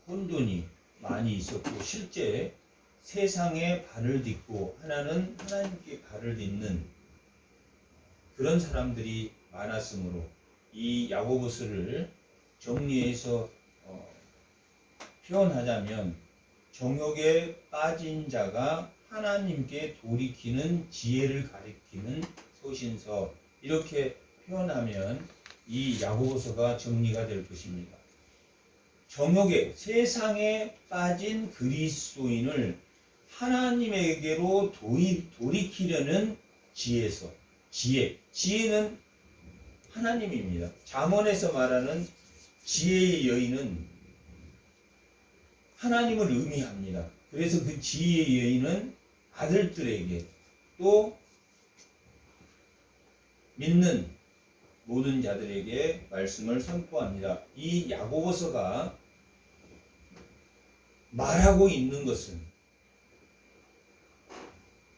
혼돈이 많이 있었고 실제 세상에 발을 딛고 하나는 하나님께 발을 딛는 그런 사람들이 많았으므로 이 야고보서를 정리해서 표현하자면 정욕에 빠진 자가 하나님께 돌이키는 지혜를 가리키는 서신서, 이렇게 표현하면 이 야고보서가 정리가 될 것입니다. 정욕에, 세상에 빠진 그리스도인을 하나님에게로 돌이키려는 지혜서. 지혜는 하나님입니다. 잠언에서 말하는 지혜의 여인은 하나님을 의미합니다. 그래서 그 지혜의 여인은 아들들에게 또 믿는 모든 자들에게 말씀을 선포합니다. 이 야고보서가 말하고 있는 것은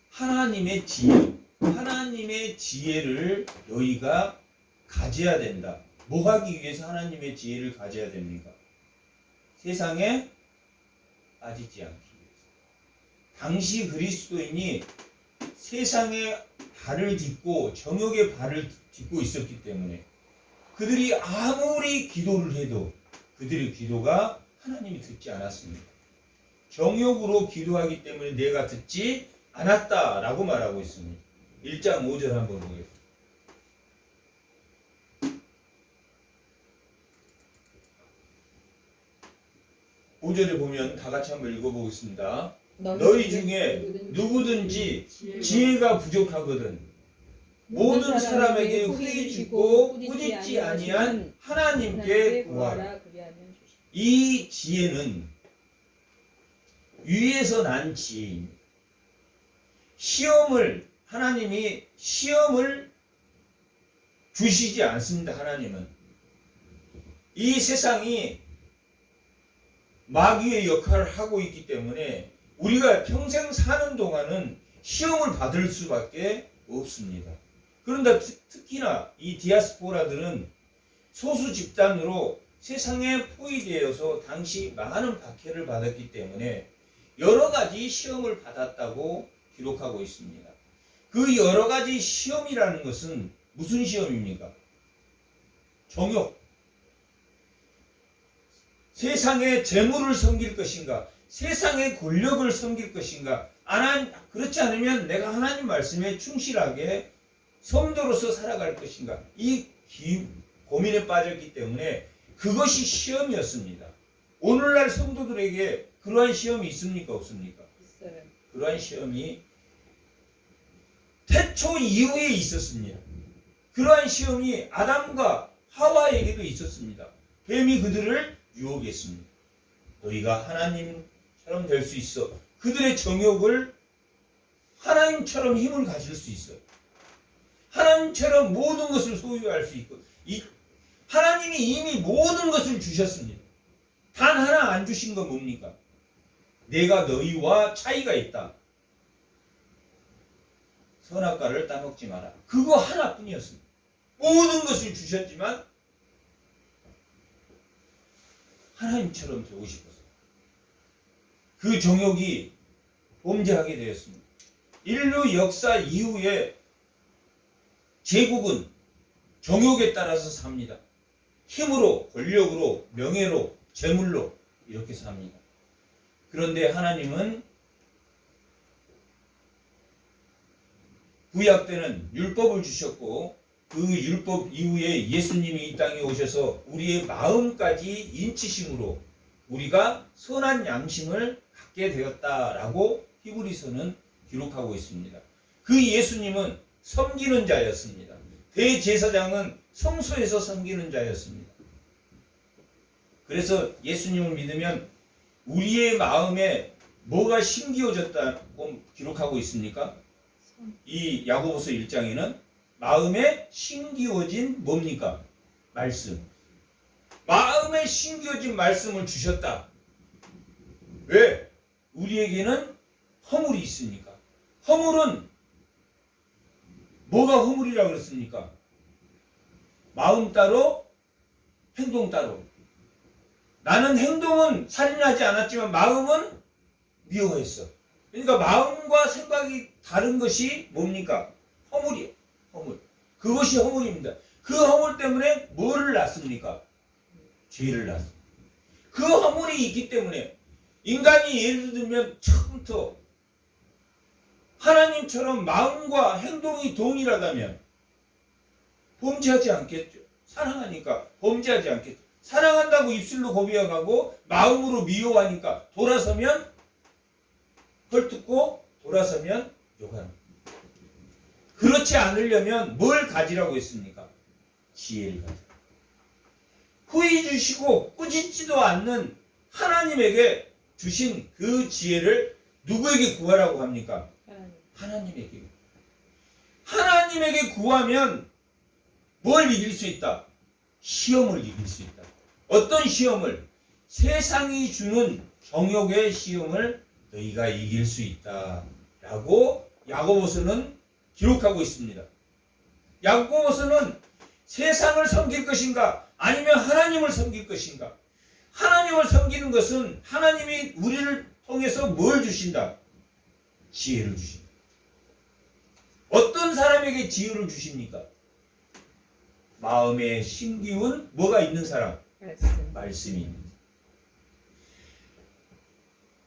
하나님의 지혜, 하나님의 지혜를 너희가 가져야 된다. 뭐 하기 위해서 하나님의 지혜를 가져야 됩니까? 세상에 빠지지 않기 위해서. 당시 그리스도인이 세상에 발을 딛고 정욕의 발을 딛고 있었기 때문에 그들이 아무리 기도를 해도 그들의 기도가 하나님이 듣지 않았습니다. 정욕으로 기도하기 때문에 내가 듣지 않았다라고 말하고 있습니다. 1장 5절 한번 보겠습니다. 5절에 보면 다 같이 한번 읽어보겠습니다. 너희 중에 누구든지 지혜가 부족하거든 모든 사람에게 후히 주고 꾸짖지 아니한 하나님께 구하라. 이 지혜는 위에서 난 지혜입니다. 하나님이 시험을 주시지 않습니다. 하나님은 이 세상이 마귀의 역할을 하고 있기 때문에 우리가 평생 사는 동안은 시험을 받을 수밖에 없습니다. 그런데 특히나 이 디아스포라들은 소수 집단으로 세상에 포위되어서 당시 많은 박해를 받았기 때문에 여러 가지 시험을 받았다고 기록하고 있습니다. 그 여러 가지 시험이라는 것은 무슨 시험입니까? 정욕. 세상의 재물을 섬길 것인가? 세상의 권력을 섬길 것인가? 그렇지 않으면 내가 하나님 말씀에 충실하게 성도로서 살아갈 것인가? 이 고민에 빠졌기 때문에 그것이 시험이었습니다. 오늘날 성도들에게 그러한 시험이 있습니까? 없습니까? 있어요. 그러한 시험이 태초 이후에 있었습니다. 그러한 시험이 아담과 하와에게도 있었습니다. 뱀이 그들을 유혹했습니다. 너희가 하나님처럼 될 수 있어. 그들의 정욕을 하나님처럼 힘을 가질 수 있어. 하나님처럼 모든 것을 소유할 수 있고, 하나님이 이미 모든 것을 주셨습니다. 단 하나 안 주신 건 뭡니까? 내가 너희와 차이가 있다. 선악과를 따먹지 마라. 그거 하나뿐이었습니다. 모든 것을 주셨지만 하나님처럼 되고 싶어서 그 정욕이 범죄하게 되었습니다. 인류 역사 이후에 제국은 정욕에 따라서 삽니다. 힘으로, 권력으로, 명예로, 재물로 이렇게 삽니다. 그런데 하나님은 구약 때는 율법을 주셨고 그 율법 이후에 예수님이 이 땅에 오셔서 우리의 마음까지 인치심으로 우리가 선한 양심을 갖게 되었다라고 히브리서는 기록하고 있습니다. 그 예수님은 섬기는 자였습니다. 대제사장은 성소에서 섬기는 자였습니다. 그래서 예수님을 믿으면 우리의 마음에 뭐가 심기어졌다고 기록하고 있습니까? 이 야고보서 1장에는 마음에 심기어진 뭡니까? 말씀. 마음에 심기어진 말씀을 주셨다. 왜? 우리에게는 허물이 있으니까. 허물은 뭐가 허물이라고 그랬습니까? 마음 따로 행동 따로. 나는 행동은 살인하지 않았지만 마음은 미워했어. 그러니까 마음과 생각이 다른 것이 뭡니까? 허물이에요. 허물. 그것이 허물입니다. 그 허물 때문에 뭐를 낳습니까? 죄를 낳습니다. 그 허물이 있기 때문에 인간이 예를 들면 처음부터 하나님처럼 마음과 행동이 동일하다면 범죄하지 않겠죠. 사랑하니까 범죄하지 않겠죠. 사랑한다고 입술로 고백하고 마음으로 미워하니까 돌아서면 헐뜯고 돌아서면 욕하는. 그렇지 않으려면 뭘 가지라고 했습니까? 지혜를 가져. 후회 주시고 꾸짖지도 않는 하나님에게 주신 그 지혜를 누구에게 구하라고 합니까? 하나님에게. 하나님에게 구하면 뭘 이길 수 있다? 시험을 이길 수 있다. 어떤 시험을? 세상이 주는 정욕의 시험을 너희가 이길 수 있다 라고 야고보서는 기록하고 있습니다. 야고보서는 세상을 섬길 것인가 아니면 하나님을 섬길 것인가. 하나님을 섬기는 것은 하나님이 우리를 통해서 뭘 주신다? 지혜를 주신다. 어떤 사람에게 지혜를 주십니까? 마음에 심기운 뭐가 있는 사람? 말씀이 있는.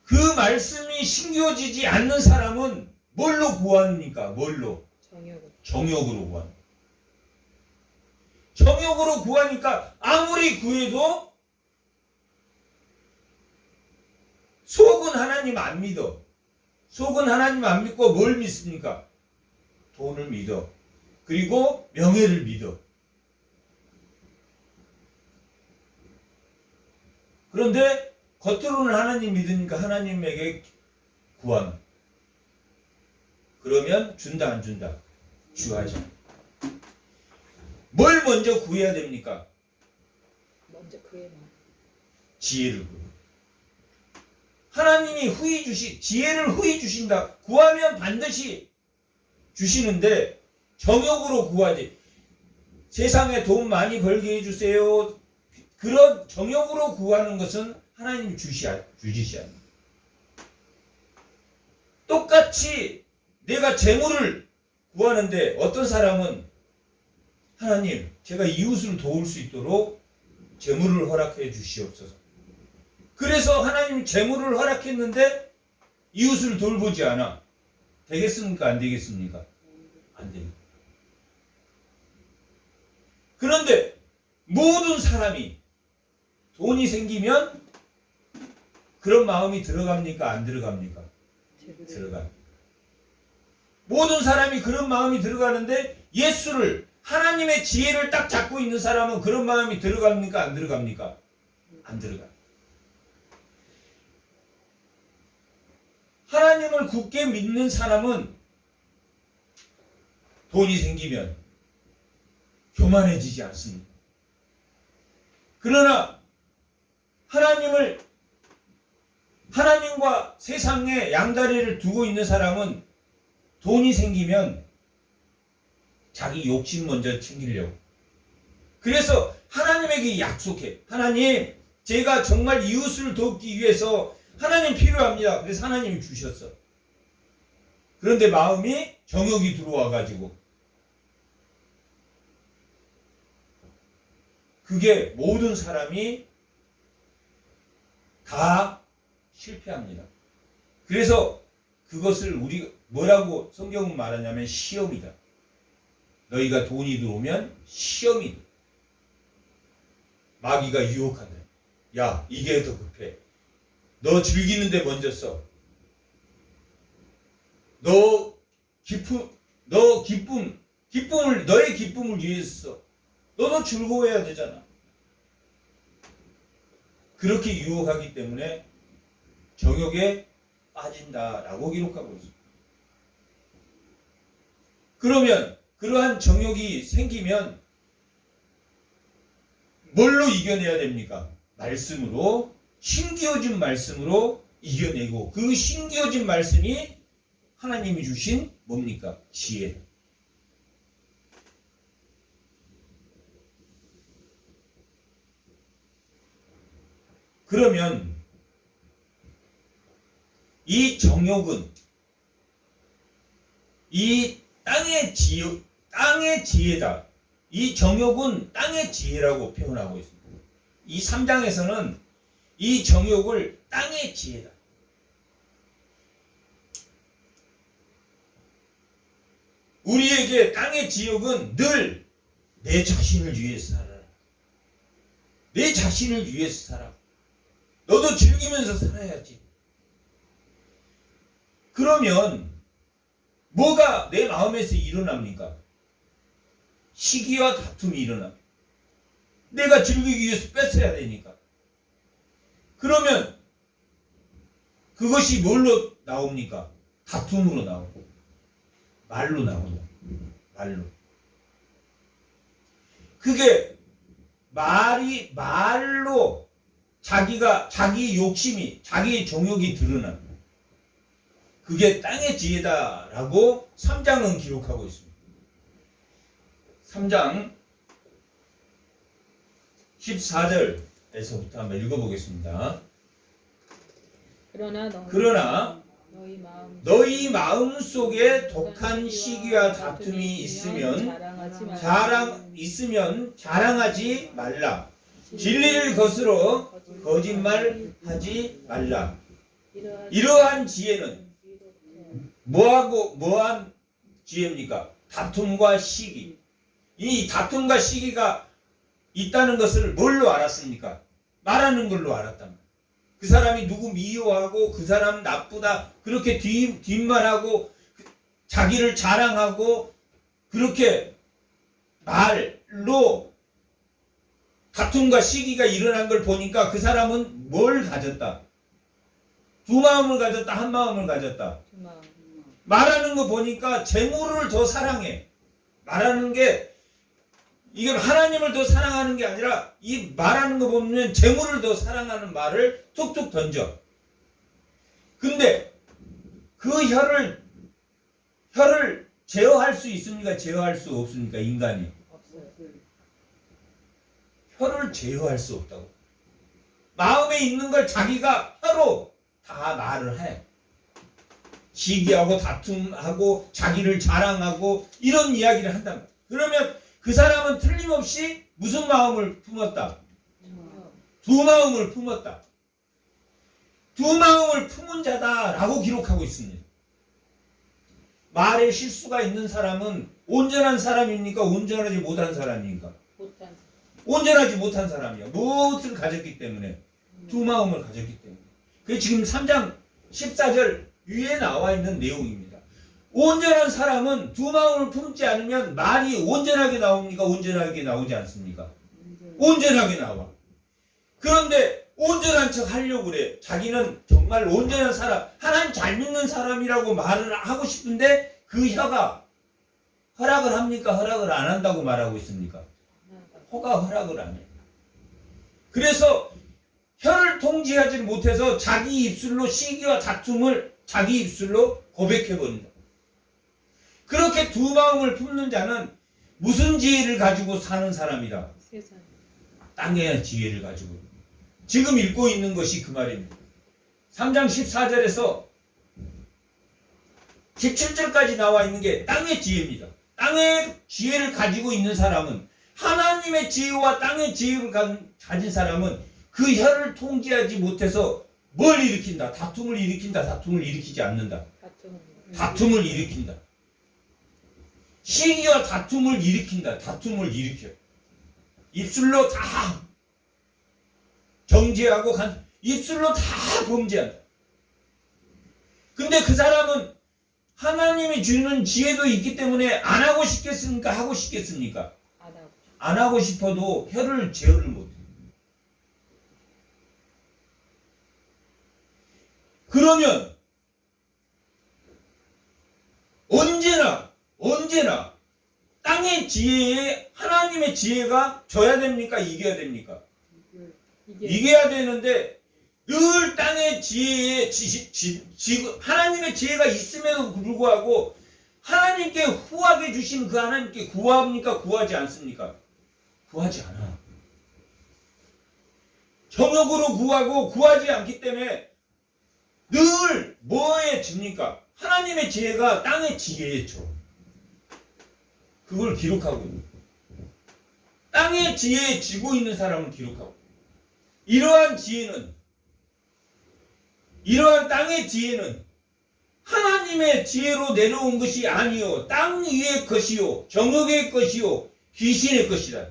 그 말씀이 심겨지지 않는 사람은 뭘로 구합니까? 뭘로? 정욕으로 구합니다. 정욕으로 구하니까 아무리 구해도 속은 하나님 안 믿어. 속은 하나님 안 믿고 뭘 믿습니까? 돈을 믿어. 그리고 명예를 믿어. 그런데 겉으로는 하나님 믿으니까 하나님에게 구함. 그러면 준다 안 준다? 주하죠. 뭘 먼저 구해야 됩니까? 먼저 구해라. 지혜를 구해. 하나님이 지혜를 후히 주신다. 구하면 반드시 주시는데 정욕으로 구하지. 세상에 돈 많이 벌게 해주세요. 그런 정욕으로 구하는 것은 하나님이 주시지 않습니다. 똑같이 내가 재물을 구하는데 어떤 사람은 하나님, 제가 이웃을 도울 수 있도록 재물을 허락해 주시옵소서. 그래서 하나님이 재물을 허락했는데 이웃을 돌보지 않아. 되겠습니까? 안 되겠습니까? 안 됩니다. 그런데 모든 사람이 돈이 생기면 그런 마음이 들어갑니까? 안 들어갑니까? 들어가. 모든 사람이 그런 마음이 들어가는데 예수를 하나님의 지혜를 딱 잡고 있는 사람은 그런 마음이 들어갑니까? 안 들어갑니까? 안 들어가. 하나님을 굳게 믿는 사람은 돈이 생기면 교만해지지 않습니다. 그러나 하나님과 세상에 양다리를 두고 있는 사람은 돈이 생기면 자기 욕심 먼저 챙기려고. 그래서 하나님에게 약속해. 하나님, 제가 정말 이웃을 돕기 위해서 하나님 필요합니다. 그래서 하나님이 주셨어. 그런데 마음이 정욕이 들어와가지고 그게 모든 사람이 다 실패합니다. 그래서 그것을 우리 뭐라고 성경은 말하냐면 시험이다. 너희가 돈이 들어오면 시험이다. 마귀가 유혹한다. 야, 이게 더 급해. 너 즐기는데 먼저 써. 너의 기쁨을 위해서 써. 너도 즐거워해야 되잖아. 그렇게 유혹하기 때문에 정욕에 빠진다라고 기록하고 있습니다. 그러면 그러한 정욕이 생기면 뭘로 이겨내야 됩니까? 말씀으로, 신기어진 말씀으로 이겨내고, 그 신기어진 말씀이 하나님이 주신 뭡니까? 지혜. 그러면 이 정욕은 이 땅의 지혜다. 이 정욕은 땅의 지혜라고 표현하고 있습니다. 이 3장에서는 이 정욕을 땅의 지혜다. 우리에게 땅의 지욕은 늘 내 자신을 위해서 살아라. 내 자신을 위해서 살아. 너도 즐기면서 살아야지. 그러면 뭐가 내 마음에서 일어납니까? 시기와 다툼이 일어나. 내가 즐기기 위해서 뺏어야 되니까. 그러면 그것이 뭘로 나옵니까? 다툼으로 나오고 말로 나오고 말로. 그게 말로 자기 욕심이 자기 정욕이 드러나. 그게 땅의 지혜다라고 3장은 기록하고 있습니다. 3장 14절에서부터 한번 읽어보겠습니다. 그러나 너희 마음 속에 독한 시기와 다툼이 있으면 자랑하지 말라. 진리를 거스러 거짓말하지 말라. 이러한 지혜는 뭐한 지혜입니까? 다툼과 시기. 이 다툼과 시기가 있다는 것을 뭘로 알았습니까? 말하는 걸로 알았단 말이에요. 그 사람이 누구 미워하고 그 사람 나쁘다 그렇게 뒷말하고 자기를 자랑하고 그렇게 말로 다툼과 시기가 일어난 걸 보니까 그 사람은 뭘 가졌다? 두 마음을 가졌다, 한 마음을 가졌다. 말하는 거 보니까 재물을 더 사랑해. 말하는 게 이게 하나님을 더 사랑하는 게 아니라 이 말하는 거 보면 재물을 더 사랑하는 말을 툭툭 던져. 근데 그 혀를 제어할 수 있습니까? 제어할 수 없습니까? 인간이. 혀를 제어할 수 없다고. 마음에 있는 걸 자기가 혀로 다 말을 해. 시기하고 다툼하고 자기를 자랑하고 이런 이야기를 한단 말이야. 그러면 그 사람은 틀림없이 무슨 마음을 품었다? 두 마음을 품었다. 두 마음을 품은 자다라고 기록하고 있습니다. 말에 실수가 있는 사람은 온전한 사람입니까? 온전하지 못한 사람입니까? 온전하지 못한 사람이야. 무엇을 가졌기 때문에. 두 마음을 가졌기 때문에. 그게 지금 3장 14절 위에 나와 있는 내용입니다. 온전한 사람은 두 마음을 품지 않으면 말이 온전하게 나옵니까? 온전하게 나오지 않습니까? 온전하게 나와. 그런데 온전한 척 하려고 그래. 자기는 정말 온전한 사람, 하나님 잘 믿는 사람이라고 말을 하고 싶은데 그 혀가 허락을 합니까? 허락을 안 한다고 말하고 있습니까? 허락을 안 해. 그래서 혀를 통제하지 못해서 자기 입술로 시기와 다툼을 자기 입술로 고백해버린다. 그렇게 두 마음을 품는 자는 무슨 지혜를 가지고 사는 사람이다? 땅의 지혜를 가지고. 지금 읽고 있는 것이 그 말입니다. 3장 14절에서 17절까지 나와 있는 게 땅의 지혜입니다. 땅의 지혜를 가지고 있는 사람은 하나님의 지혜와 땅의 지혜를 가진 사람은 그 혀를 통제하지 못해서 뭘 일으킨다? 다툼을 일으킨다. 다툼을 일으키지 않는다. 다툼을 일으킨다. 시기와 다툼을 일으킨다. 다툼을 일으켜. 입술로 다 정죄하고 입술로 다 범죄한다. 근데 그 사람은 하나님이 주는 지혜도 있기 때문에 안 하고 싶겠습니까? 하고 싶겠습니까? 안 하고 싶어도 혀를 제어를 못해. 그러면 언제나 땅의 지혜에 하나님의 지혜가 져야 됩니까? 이겨야 됩니까? 이겨야 되는데 늘 땅의 지혜에 하나님의 지혜가 있음에도 불구하고 하나님께 후하게 주신 그 하나님께 구합니까? 구하지 않습니까? 구하지 않아. 정욕으로 구하고 구하지 않기 때문에 늘 뭐에 집니까? 하나님의 지혜가 땅의 지혜에 져. 그걸 기록하고 있는 거예요. 땅의 지혜에 지고 있는 사람을 기록하고. 이러한 지혜는, 이러한 땅의 지혜는 하나님의 지혜로 내려온 것이 아니요 땅 위의 것이요 정욕의 것이요 귀신의 것이다.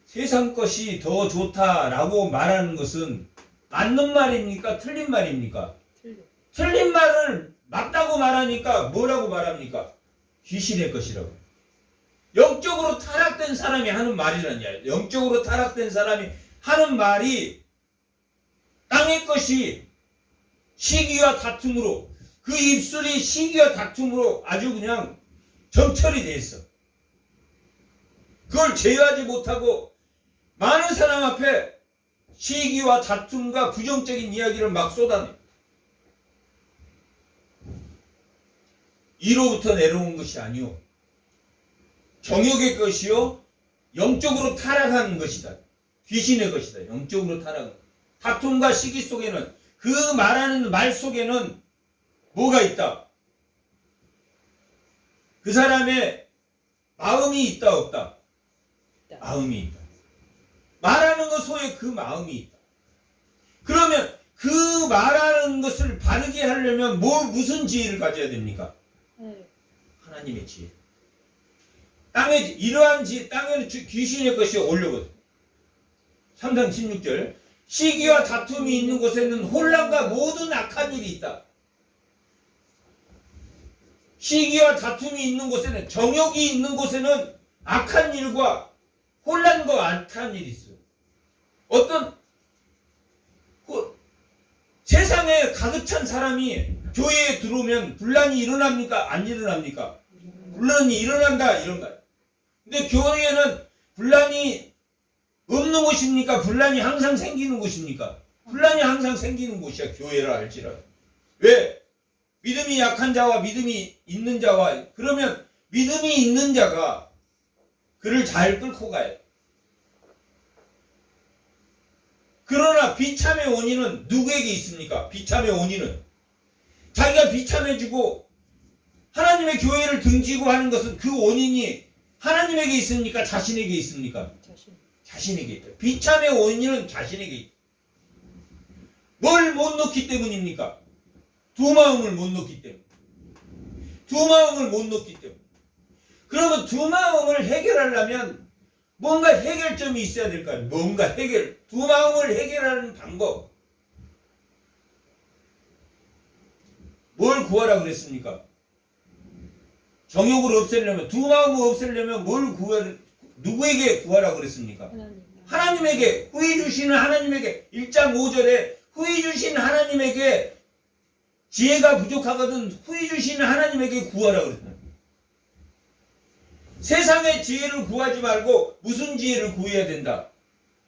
세상 것이 더 좋다라고 말하는 것은 맞는 말입니까? 틀린 말입니까? 틀려. 틀린 말을 맞다고 말하니까 뭐라고 말합니까? 귀신의 것이라고. 영적으로 타락된 사람이 하는 말이라냐. 영적으로 타락된 사람이 하는 말이 땅의 것이 시기와 다툼으로, 그 입술이 시기와 다툼으로 아주 그냥 점철이 돼 있어. 그걸 제어하지 못하고 많은 사람 앞에 시기와 다툼과 부정적인 이야기를 막 쏟아내. 이로부터 내려온 것이 아니오 정욕의 것이요 영적으로 타락하는 것이다. 귀신의 것이다. 영적으로 타락. 다툼과 시기 속에는, 그 말하는 말 속에는 뭐가 있다? 그 사람의 마음이 있다 없다? 마음이 있다. 말하는 것 속에 그 마음이 있다. 그러면 그 말하는 것을 바르게 하려면 무슨 지혜를 가져야 됩니까? 네. 하나님의 지혜. 땅에 이러한 지혜, 땅에는 귀신의 것이 올려거든. 3장 16절. 시기와 다툼이 있는 곳에는 혼란과 모든 악한 일이 있다. 시기와 다툼이 있는 곳에는, 정욕이 있는 곳에는 악한 일과 혼란과 악한 일이 있어요. 어떤 세상에 가득 찬 사람이 교회에 들어오면 분란이 일어납니까? 안 일어납니까? 분란이 일어난다 이런가. 근데 교회는 분란이 없는 곳입니까? 분란이 항상 생기는 곳입니까? 분란이 항상 생기는 곳이야. 교회라 할지라도. 왜? 믿음이 약한 자와 믿음이 있는 자와, 그러면 믿음이 있는 자가 그를 잘 끌고 가요. 그러나 비참의 원인은 누구에게 있습니까? 비참의 원인은 자기가 비참해지고 하나님의 교회를 등지고 하는 것은 그 원인이 하나님에게 있습니까? 자신에게 있습니까? 자신에게 있다. 비참의 원인은 자신에게 있다. 뭘 못 넣기 때문입니까? 두 마음을 못 넣기 때문에. 두 마음을 못 넣기 때문에. 그러면 두 마음을 해결하려면 뭔가 해결점이 있어야 될 거 아니에요. 뭔가 해결. 두 마음을 해결하는 방법. 뭘 구하라 그랬습니까? 정욕을 없애려면, 두 마음을 없애려면 뭘 구하라, 누구에게 구하라 그랬습니까? 하나님에게, 후히 주시는 하나님에게. 1장 5절에 후히 주신 하나님에게, 지혜가 부족하거든 후히 주시는 하나님에게 구하라 그랬습니다. 세상의 지혜를 구하지 말고 무슨 지혜를 구해야 된다?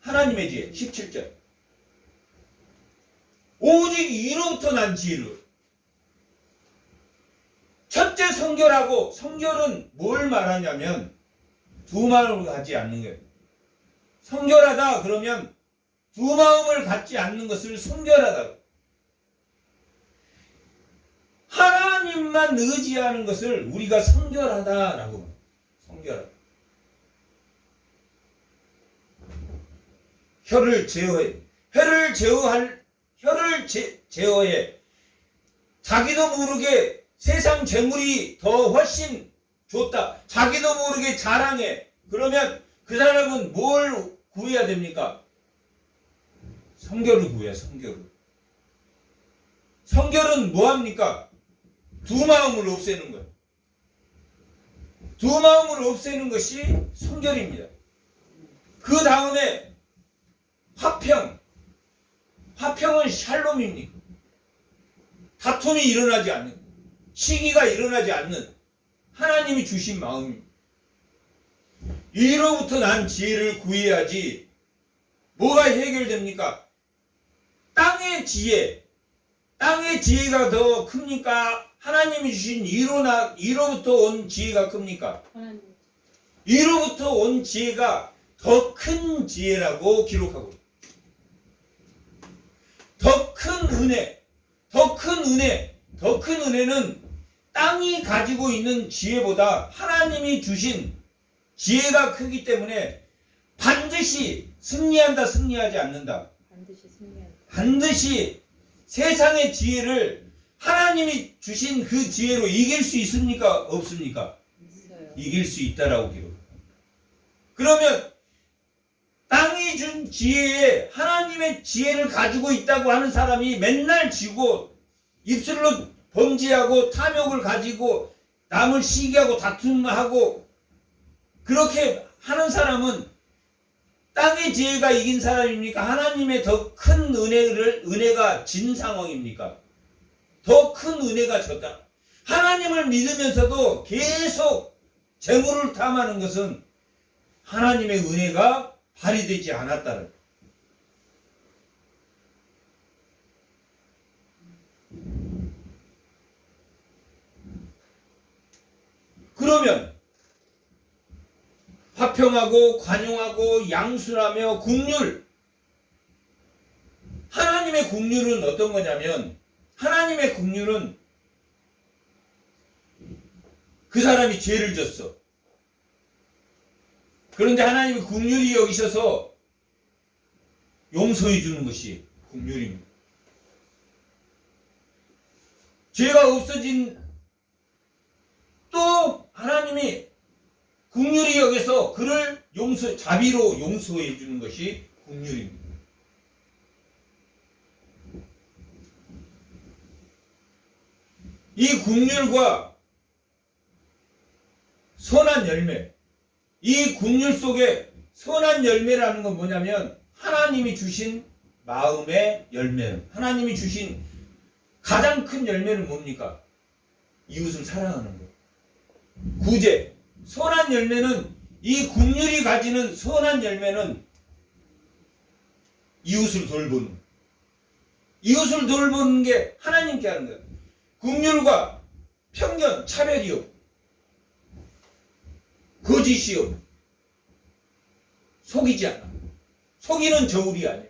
하나님의 지혜. 17절. 오직 이로부터 난 지혜를. 첫째 성결하고, 성결은 뭘 말하냐면 두 마음을 갖지 않는 거예요. 성결하다 그러면 두 마음을 갖지 않는 것을 성결하다. 하나님만 의지하는 것을 우리가 성결하다라고 합니다. 성결하다. 혀를 제어해. 혀를 제어해. 자기도 모르게 세상 재물이 더 훨씬 좋다. 자기도 모르게 자랑해. 그러면 그 사람은 뭘 구해야 됩니까? 성결을 구해야 성결을. 성결은 뭐합니까? 두 마음을 없애는 거예요. 두 마음을 없애는 것이 성결입니다. 그 다음에 화평. 화평은 샬롬입니다. 다툼이 일어나지 않는, 시기가 일어나지 않는 하나님이 주신 마음입니다. 이로부터 난 지혜를 구해야지. 뭐가 해결됩니까? 땅의 지혜. 땅의 지혜가 더 큽니까? 하나님이 주신 이로부터 온 지혜가 큽니까? 이로부터 온 지혜가 더 큰 지혜라고 기록하고 있습니다. 더 큰 은혜, 더 큰 은혜는 땅이 가지고 있는 지혜보다 하나님이 주신 지혜가 크기 때문에 반드시 승리한다, 승리하지 않는다. 반드시 승리한다. 반드시 세상의 지혜를 하나님이 주신 그 지혜로 이길 수 있습니까? 없습니까? 있어요. 이길 수 있다라고 기록합니다. 그러면 땅이 준 지혜에 하나님의 지혜를 가지고 있다고 하는 사람이 맨날 지고 입술로 범죄하고 탐욕을 가지고 남을 시기하고 다툼하고 그렇게 하는 사람은 땅의 지혜가 이긴 사람입니까? 하나님의 더 큰 은혜가 진 상황입니까? 더 큰 은혜가 졌다. 하나님을 믿으면서도 계속 재물을 탐하는 것은 하나님의 은혜가 발휘되지 않았다는. 그러면 화평하고 관용하고 양순하며 긍휼. 하나님의 긍휼은 어떤 거냐면 하나님의 긍휼은 그 사람이 죄를 졌어. 그런데 하나님이 긍휼히 여기셔서 용서해 주는 것이 긍휼입니다. 죄가 없어진 또 하나님이 긍휼히 여기서 그를 자비로 용서해 주는 것이 긍휼입니다. 이 긍휼과 선한 열매, 이 긍휼 속에 선한 열매라는 건 뭐냐면 하나님이 주신 마음의 열매는, 하나님이 주신 가장 큰 열매는 뭡니까? 이웃을 사랑하는 것. 구제, 선한 열매는, 이 긍휼이 가지는 선한 열매는 이웃을 돌보는, 이웃을 돌보는 게 하나님께 하는 거예요. 긍휼과 편견, 차별이 없고 거짓이 없고 속이지 않아. 속이는 저울이 아니에요.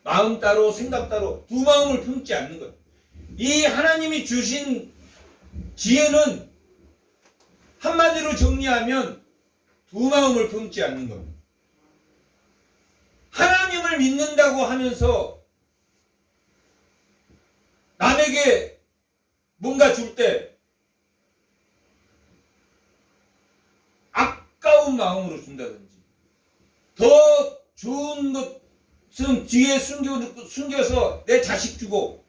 마음 따로 생각 따로 두 마음을 품지 않는 것. 이 하나님이 주신 지혜는 한마디로 정리하면 두 마음을 품지 않는 겁니다. 하나님을 믿는다고 하면서 남에게 뭔가 줄 때 아까운 마음으로 준다든지 더 좋은 것은 뒤에 숨겨서 내 자식 주고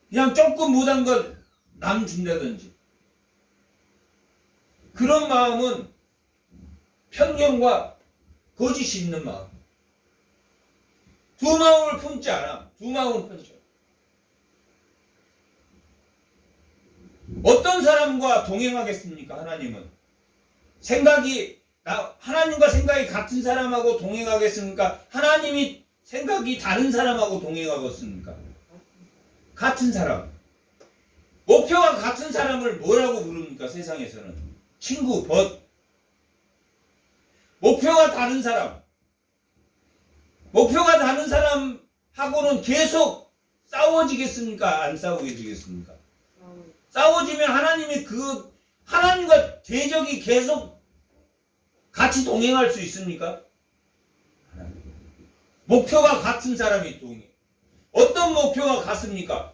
그냥 조금 못한 걸 남 준다든지 그런 마음은 편견과 거짓이 있는 마음. 두 마음을 품지 않아. 두 마음을 품지 않아. 어떤 사람과 동행하겠습니까? 하나님은 하나님과 생각이 같은 사람하고 동행하겠습니까? 하나님이 생각이 다른 사람하고 동행하겠습니까? 같은 사람. 목표가 같은 사람을 뭐라고 부릅니까? 세상에서는 친구, 벗. 목표가 다른 사람. 목표가 다른 사람하고는 계속 싸워지겠습니까? 안 싸워지겠습니까? 싸워지면 하나님과 대적이 계속 같이 동행할 수 있습니까? 목표가 같은 사람이 동행. 어떤 목표가 같습니까?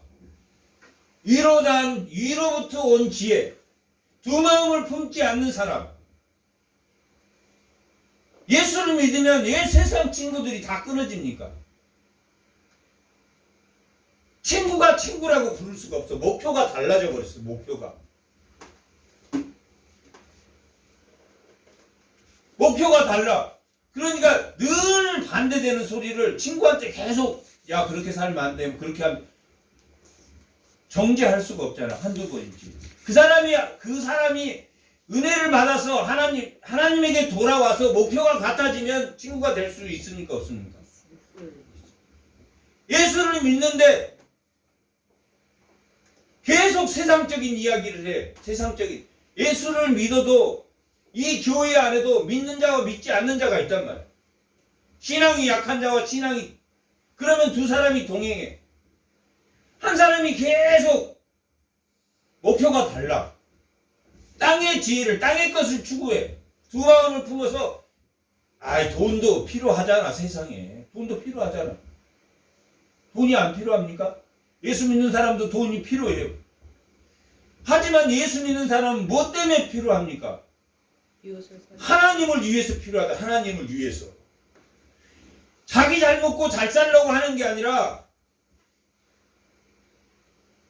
위로부터 온 지혜. 두 마음을 품지 않는 사람. 예수를 믿으면 왜 세상 친구들이 다 끊어집니까? 친구가 친구라고 부를 수가 없어. 목표가 달라져 버렸어. 목표가 달라. 그러니까 늘 반대되는 소리를 친구한테 계속 야 그렇게 살면 안 돼. 그렇게 하면 정죄할 수가 없잖아. 한두 번이지. 그 사람이 은혜를 받아서 하나님에게 돌아와서 목표가 같아지면 친구가 될 수 있습니까? 없습니까? 예수를 믿는데 계속 세상적인 이야기를 해. 예수를 믿어도 이 교회 안에도 믿는 자와 믿지 않는 자가 있단 말이야. 신앙이 약한 자와 그러면 두 사람이 동행해. 한 사람이 계속 목표가 달라. 땅의 지혜를, 땅의 것을 추구해. 두 마음을 품어서, 돈도 필요하잖아, 세상에. 돈도 필요하잖아. 돈이 안 필요합니까? 예수 믿는 사람도 돈이 필요해요. 하지만 예수 믿는 사람은 뭐 때문에 필요합니까? 하나님을 위해서 필요하다. 하나님을 위해서. 자기 잘 먹고 잘 살려고 하는 게 아니라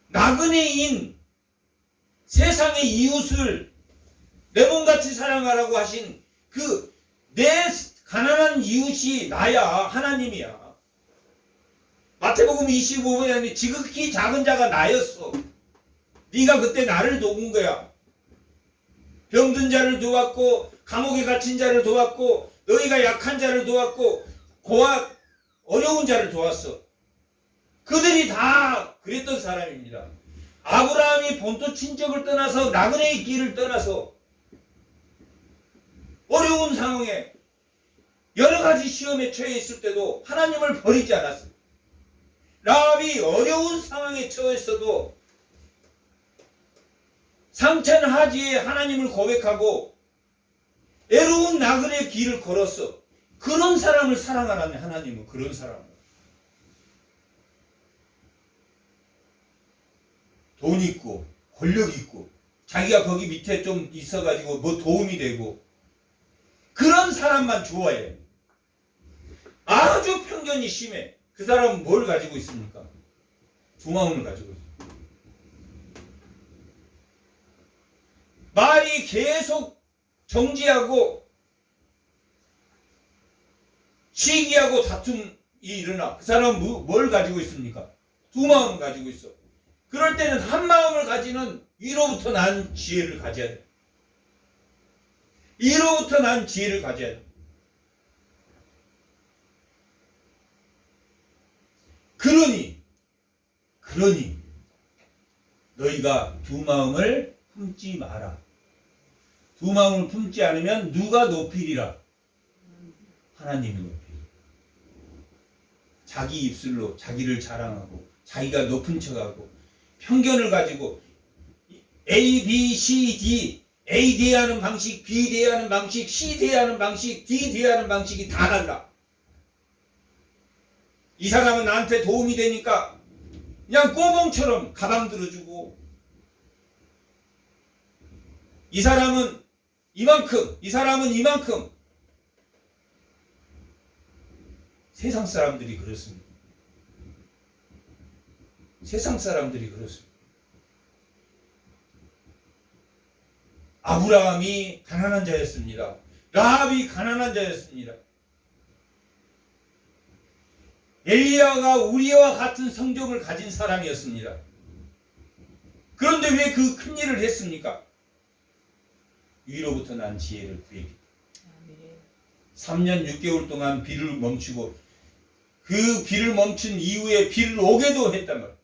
나그네인 세상의 이웃을 내 몸같이 사랑하라고 하신 내 가난한 이웃이 나야. 하나님이야. 마태복음 25장에 지극히 작은 자가 나였어. 네가 그때 나를 도운 거야. 병든 자를 도왔고 감옥에 갇힌 자를 도왔고 너희가 약한 자를 도왔고 고아 어려운 자를 도왔어. 그들이 다 그랬던 사람입니다. 아브라함이 본토 친척을 떠나서 나그네의 길을 떠나서 어려운 상황에 여러 가지 시험에 처해 있을 때도 하나님을 버리지 않았어요. 라합이 어려운 상황에 처했어도 상천하지에 하나님을 고백하고 애로운 나그네의 길을 걸었어. 그런 사람을 사랑하라는 하나님은 그런 사람을. 돈 있고 권력 있고 자기가 거기 밑에 좀 있어가지고 뭐 도움이 되고 그런 사람만 좋아해. 아주 편견이 심해. 그 사람은 뭘 가지고 있습니까? 두 마음을 가지고 있어요. 말이 계속 정지하고 시기하고 다툼이 일어나. 그 사람은 뭘 가지고 있습니까? 두 마음을 가지고 있어. 그럴 때는 한 마음을 가지는 위로부터 난 지혜를 가져야 돼. 위로부터 난 지혜를 가져야 돼. 그러니 너희가 두 마음을 품지 마라. 두 마음을 품지 않으면 누가 높이리라? 하나님이 높이리라. 자기 입술로 자기를 자랑하고 자기가 높은 척하고 편견을 가지고 A, B, C, D, A 대하는 방식, B 대하는 방식, C 대하는 방식, D 대하는 방식이 다 달라. 이 사람은 나한테 도움이 되니까 그냥 꼬봉처럼 가방 들어주고 이 사람은 이만큼, 이 사람은 이만큼. 세상 사람들이 그렇습니다. 세상 사람들이 그렇습니다. 아브라함이 가난한 자였습니다. 라합이 가난한 자였습니다. 엘리야가 우리와 같은 성적을 가진 사람이었습니다. 그런데 왜 그 큰 일을 했습니까? 위로부터 난 지혜를 구했기 때문에. 3년 6개월 동안 비를 멈추고 그 비를 멈춘 이후에 비를 오게도 했단 말이에요.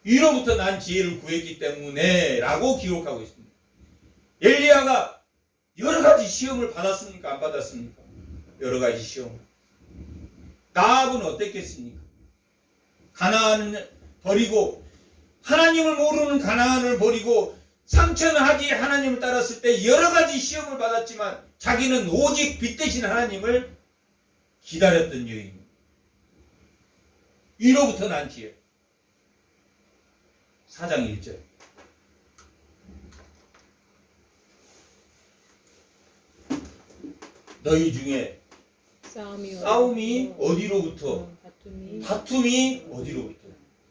위로부터 난 지혜를 구했기 때문에 라고 기록하고 있습니다. 엘리야가 여러 가지 시험을 받았습니까? 안 받았습니까? 여러 가지 시험. 라합은 어땠겠습니까? 가나안을 버리고 하나님을 모르는 가나안을 버리고 상천하지에 하나님을 따랐을 때 여러 가지 시험을 받았지만 자기는 오직 빛 대신 하나님을 기다렸던 여인입니다. 위로부터 난 지혜. 4장 1절. 너희 중에 싸움이 어디로부터? 다툼이 어디로부터?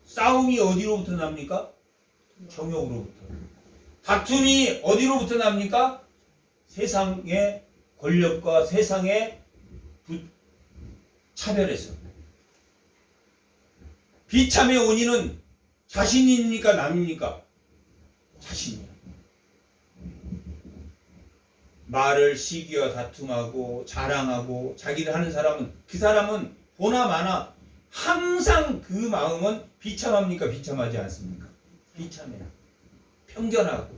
싸움이 어디로부터 납니까? 정욕으로부터. 다툼이 어디로부터 납니까? 세상의 권력과 세상의 차별에서. 비참의 원인은 자신입니까? 남입니까? 자신이야. 말을 시기와 다툼하고 자랑하고 자기를 하는 사람은 그 사람은 보나 마나 항상 그 마음은 비참합니까? 비참하지 않습니까? 비참해요. 편견하고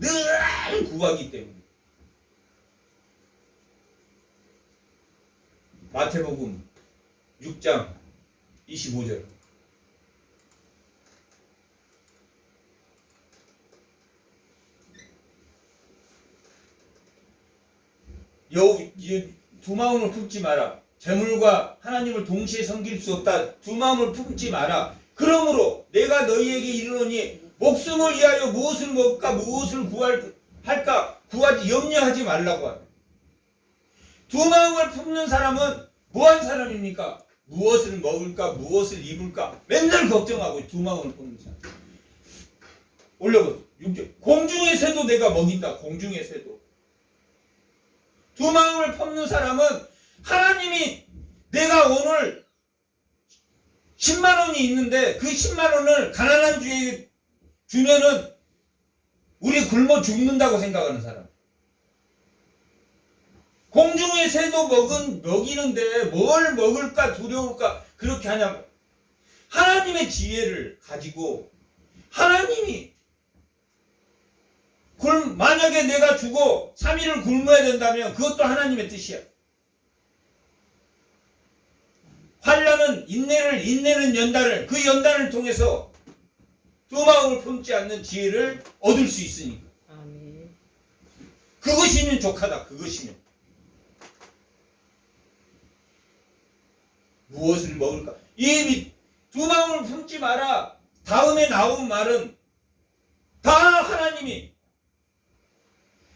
늘 구하기 때문에. 마태복음 6장 25절. 두 마음을 품지 마라. 재물과 하나님을 동시에 섬길 수 없다. 두 마음을 품지 마라. 그러므로 내가 너희에게 이르노니 목숨을 위하여 무엇을 먹을까 무엇을 할까 구하지 염려하지 말라고 하네. 두 마음을 품는 사람은 뭐한 사람입니까? 무엇을 먹을까 무엇을 입을까 맨날 걱정하고 두 마음을 품는 사람. 올려보세요. 6절. 공중의 새도 내가 먹인다. 공중의 새도. 두 마음을 품는 사람은 하나님이 내가 오늘 10만 원이 있는데 그 10만 원을 가난한 주에게 주면은 우리 굶어 죽는다고 생각하는 사람. 공중의 새도 먹이는데 뭘 먹을까 두려울까 그렇게 하냐고. 하나님의 지혜를 가지고 하나님이 만약에 내가 죽어 3일을 굶어야 된다면 그것도 하나님의 뜻이야. 환난은 인내는 연단을 그 연단을 통해서 두 마음을 품지 않는 지혜를 얻을 수 있으니까. 아멘. 그것이면 족하다. 그것이면 무엇을 먹을까? 이 두 마음을 품지 마라. 다음에 나온 말은 다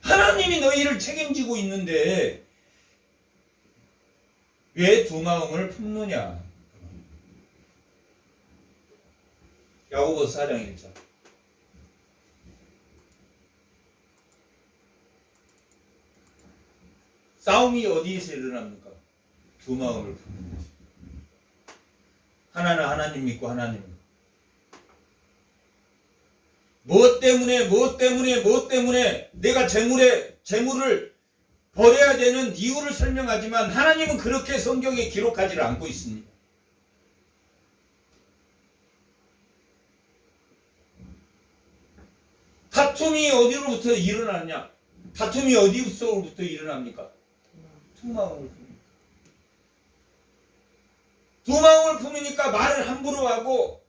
하나님이 너희를 책임지고 있는데 왜 두 마음을 품느냐? 야고보서 4장 1절. 싸움이 어디에서 일어납니까? 두 마음을 품는 거지. 하나는 하나님 믿고 하나님 무엇 때문에 내가 재물을 버려야 되는 이유를 설명하지만 하나님은 그렇게 성경에 기록하지를 않고 있습니다. 다툼이 어디로부터 일어나냐? 다툼이 어디서부터 일어납니까? 두 마음을 품으니까. 두 마음을 품으니까 말을 함부로 하고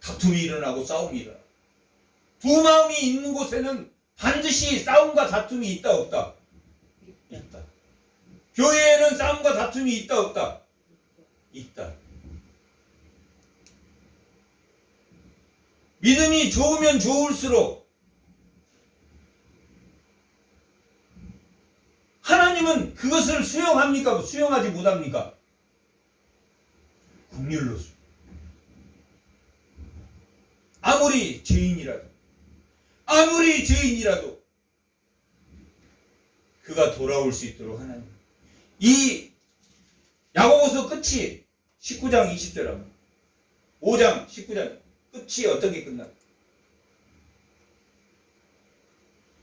다툼이 일어나고 싸움이 일어나. 두 마음이 있는 곳에는 반드시 싸움과 다툼이 있다 없다? 있다. 교회에는 싸움과 다툼이 있다 없다? 있다. 믿음이 좋으면 좋을수록 하나님은 그것을 수용합니까? 수용하지 못합니까? 긍휼로 수용. 아무리 죄인이라도 그가 돌아올 수 있도록 하나님. 이 야고보서 끝이 19장 20절입니다. 5장 19장 끝이 어떻게 끝나?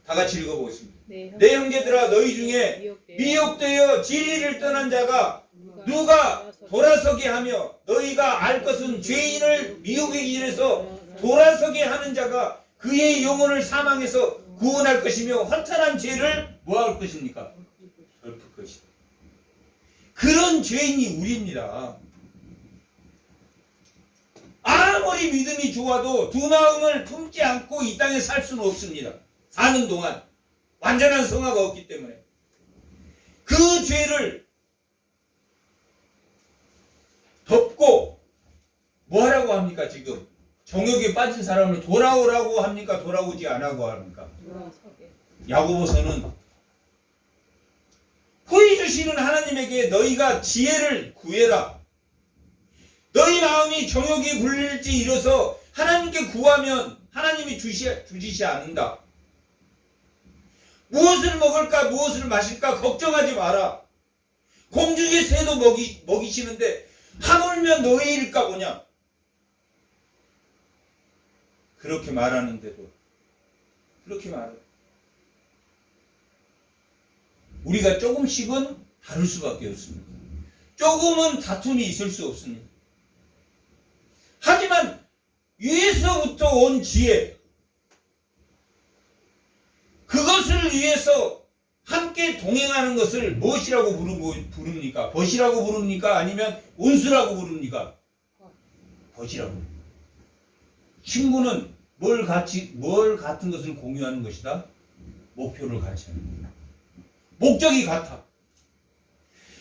다 같이 읽어보겠습니다. 내 형제들아 너희 중에 미혹되어 진리를 떠난 자가 누가 돌아서게 하며 너희가 알 것은 죄인을 미혹의 길에서 돌아서게 하는 자가 그의 영혼을 사망해서 구원할 것이며 허탄한 죄를 뭐할 것입니까? 덮을 것이다. 그런 죄인이 우리입니다. 아무리 믿음이 좋아도 두 마음을 품지 않고 이 땅에 살 수는 없습니다. 사는 동안 완전한 성화가 없기 때문에 그 죄를 덮고 뭐 하라고 합니까? 지금 정욕에 빠진 사람을 돌아오라고 합니까? 돌아오지 않라고 합니까? 야고보서는 후히 주시는 하나님에게 너희가 지혜를 구해라. 너희 마음이 정욕에 불릴지 이뤄서 하나님께 구하면 하나님이 주시지 않는다. 무엇을 먹을까 무엇을 마실까 걱정하지 마라. 공중의 새도 먹이시는데 하물며 너의 일까 보냐. 그렇게 말하는데도 그렇게 말해. 우리가 조금씩은 다를 수밖에 없습니다. 조금은 다툼이 있을 수 없습니다. 하지만 위에서부터 온 지혜, 그것을 위해서 함께 동행하는 것을 무엇이라고 부릅니까? 벗이라고 부릅니까? 아니면 온수라고 부릅니까? 벗이라고. 친구는 뭘 같은 것을 공유하는 것이다? 목표를 같이 하는 거야. 목적이 같아.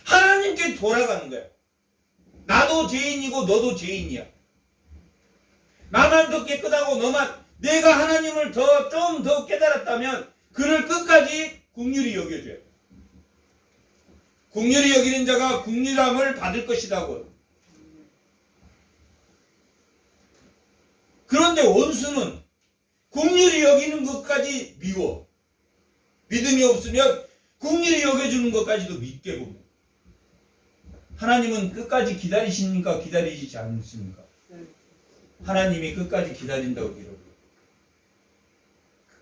하나님께 돌아가는 거야. 나도 죄인이고 너도 죄인이야. 나만 더 깨끗하고 너만, 내가 하나님을 좀 더 깨달았다면 그를 끝까지 긍휼히 여겨줘야 돼. 긍휼히 여기는 자가 긍휼함을 받을 것이라고. 그런데 원수는 긍휼히 여기는 것까지 미워. 믿음이 없으면 긍휼히 여겨주는 것까지도 믿게 봅니다. 하나님은 끝까지 기다리십니까? 기다리시지 않습니까? 하나님이 끝까지 기다린다고 기록해요.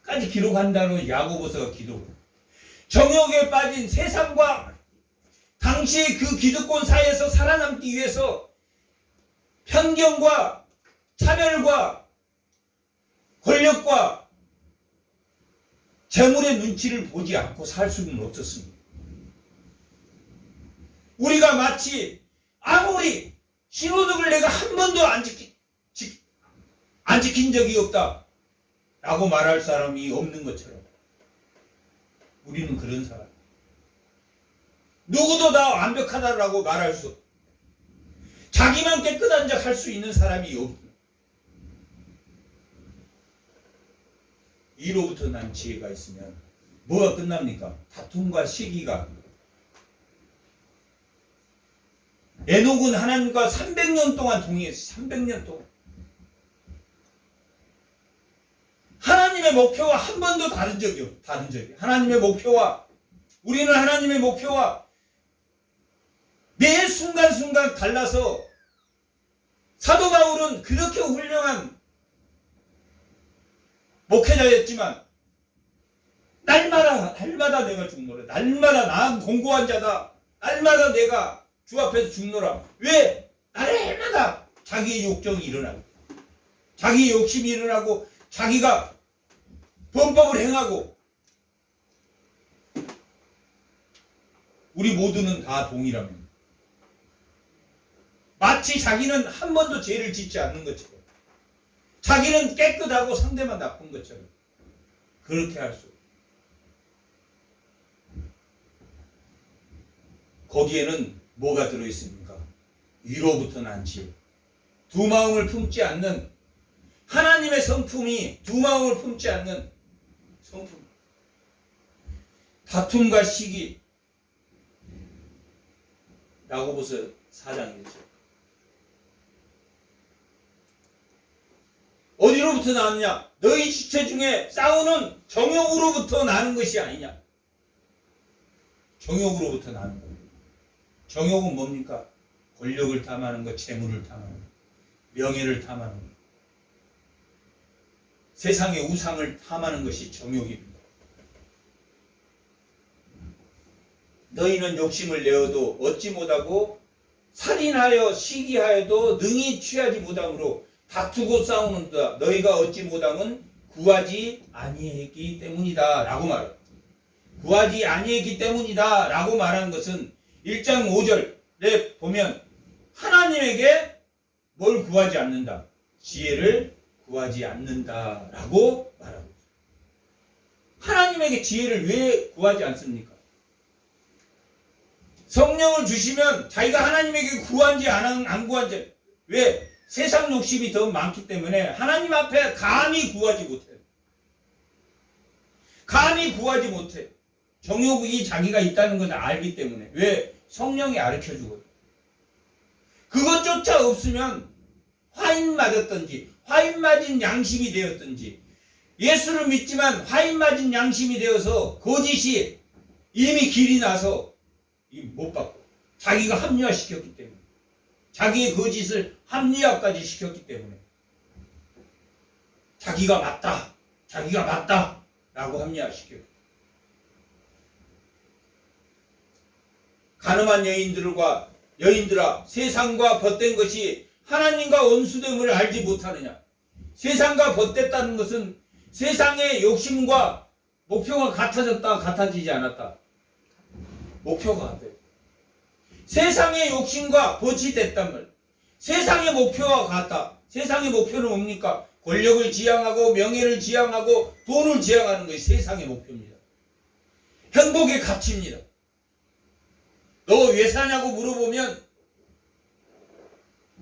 끝까지 기록한다는 야고보서가 기록해요. 정욕에 빠진 세상과 당시의 그 기득권 사회에서 살아남기 위해서 편견과 차별과 권력과 재물의 눈치를 보지 않고 살 수는 없었습니다. 우리가 마치 아무리 신호등을 내가 한 번도 안 지킨 적이 없다 라고 말할 사람이 없는 것처럼 우리는 그런 사람. 누구도 다 완벽하다라고 말할 수 없다. 자기만 깨끗한 척 할 수 있는 사람이 없다. 이로부터 난 지혜가 있으면 뭐가 끝납니까? 다툼과 시기가. 에녹은 하나님과 300년 동안 동의했어. 300년 동안. 하나님의 목표와 한 번도 다른 적이 없어. 다른 적이. 하나님의 목표와, 우리는 하나님의 목표와 매 순간순간 달라서 사도 바울은 그렇게 훌륭한 목회자였지만 날마다 내가 죽노라. 날마다 난 공고한 자다. 날마다 내가 주 앞에서 죽노라. 왜? 날마다 자기의 욕정이 일어나고 자기의 욕심이 일어나고 자기가 범법을 행하고. 우리 모두는 다 동일합니다. 마치 자기는 한 번도 죄를 짓지 않는 것처럼, 자기는 깨끗하고 상대만 나쁜 것처럼 그렇게 할 수 없어요. 거기에는 뭐가 들어있습니까? 위로부터 난 지혜. 두 마음을 품지 않는 하나님의 성품이, 두 마음을 품지 않는 성품. 다툼과 시기. 야고보서 4장이죠. 어디로부터 나왔냐? 너희 지체 중에 싸우는 정욕으로부터 나는 것이 아니냐? 정욕으로부터 나는 거예요. 정욕은 뭡니까? 권력을 탐하는 것, 재물을 탐하는 것, 명예를 탐하는 것, 세상의 우상을 탐하는 것이 정욕입니다. 너희는 욕심을 내어도 얻지 못하고 살인하여 시기하여도 능히 취하지 못함으로 다투고 싸우는다. 너희가 얻지 못함은 구하지 아니했기 때문이다 라고 말합니다. 구하지 아니했기 때문이다 라고 말하는 것은 1장 5절에 보면 하나님에게 뭘 구하지 않는다? 지혜를 구하지 않는다 라고 말합니다. 하나님에게 지혜를 왜 구하지 않습니까? 성령을 주시면 자기가 하나님에게 구한지 안 구한지, 왜? 세상 욕심이 더 많기 때문에 하나님 앞에 감히 구하지 못해요. 감히 구하지 못해. 정욕이 자기가 있다는 것을 알기 때문에. 왜? 성령이 가르쳐 주거든. 그것조차 없으면 화인 맞았든지 화인 맞은 양심이 되었든지, 예수를 믿지만 화인 맞은 양심이 되어서 거짓이 이미 길이 나서 못 받고, 자기가 합리화시켰기 때문에, 자기의 거짓을 합리화까지 시켰기 때문에, 자기가 맞다 라고 합리화시켜요. 가늠한 여인들아, 세상과 벗된 것이 하나님과 원수됨을 알지 못하느냐? 세상과 벗됐다는 것은 세상의 욕심과 목표가 같아졌다, 같아지지 않았다. 목표가 같아요. 세상의 욕심과 벗이 됐단 말. 세상의 목표와 같다. 세상의 목표는 뭡니까? 권력을 지향하고 명예를 지향하고 돈을 지향하는 것이 세상의 목표입니다. 행복의 가치입니다. 너 왜 사냐고 물어보면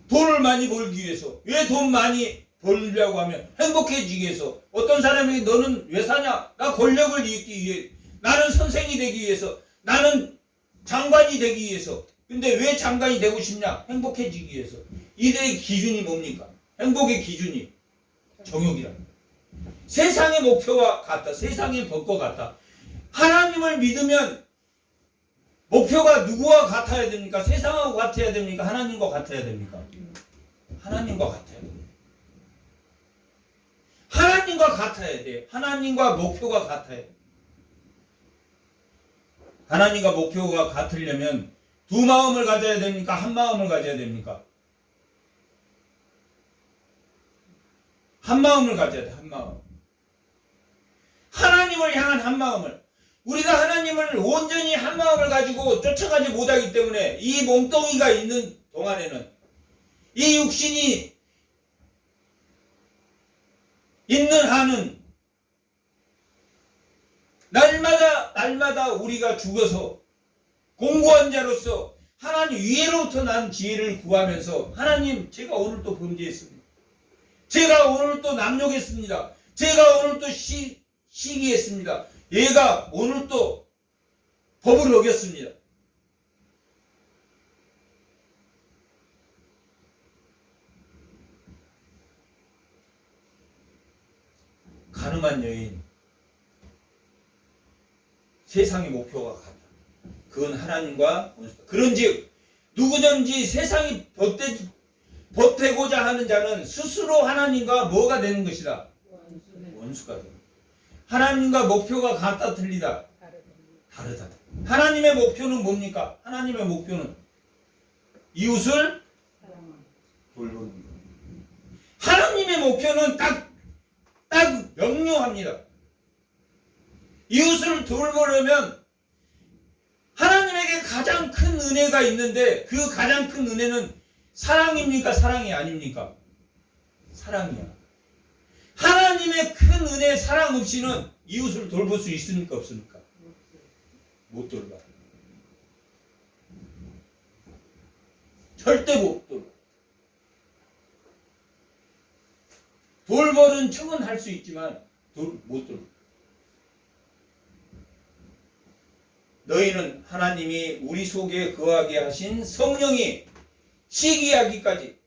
돈을 많이 벌기 위해서. 왜 돈 많이 벌려고 하면 행복해지기 위해서. 어떤 사람에게 너는 왜 사냐? 나 권력을 이기기 위해. 나는 선생이 되기 위해서. 나는 장관이 되기 위해서. 근데 왜 장관이 되고 싶냐? 행복해지기 위해서. 이들의 기준이 뭡니까? 행복의 기준이 정욕이랍니다. 세상의 목표와 같다. 세상의 법과 같다. 하나님을 믿으면 목표가 누구와 같아야 됩니까? 세상하고 같아야 됩니까? 하나님과 같아야 됩니까? 하나님과 같아야 됩니다. 하나님과 같아야 돼. 하나님과 목표가 같아야 돼. 하나님과 목표가 같으려면 두 마음을 가져야 됩니까? 한 마음을 가져야 됩니까? 한 마음을 가져야 돼. 한 마음. 하나님을 향한 한 마음을. 우리가 하나님을 온전히 한 마음을 가지고 쫓아가지 못하기 때문에 이 몸뚱이가 있는 동안에는 이 육신이 있는 한은 날마다 우리가 죽어서 공고한 자로서 하나님 위에로부터 난 지혜를 구하면서 하나님 제가 오늘 또 범죄했습니다. 제가 오늘 또 남욕했습니다. 제가 오늘 또 시기했습니다. 얘가 오늘 또 법을 어겼습니다. 가늠한 여인, 세상의 목표가 같다. 그건 하나님과 원수다. 그런즉 누구든지 세상이 벗되고자 하는 자는 스스로 하나님과 뭐가 되는 것이다? 원수가 됩니다. 하나님과 목표가 같다 틀리다? 다르다. 하나님의 목표는 뭡니까? 하나님의 목표는 이웃을 돌보는 것. 하나님의 목표는 딱 명료합니다. 이웃을 돌보려면 하나님에게 가장 큰 은혜가 있는데 그 가장 큰 은혜는 사랑입니까? 사랑이 아닙니까? 사랑이야. 하나님의 큰 은혜 사랑 없이는 이웃을 돌볼 수 있습니까? 없습니까? 못 돌봐. 절대 못 돌봐. 돌보는 척은 할 수 있지만 못 돌봐. 너희는 하나님이 우리 속에 거하게 하신 성령이 시기하기까지,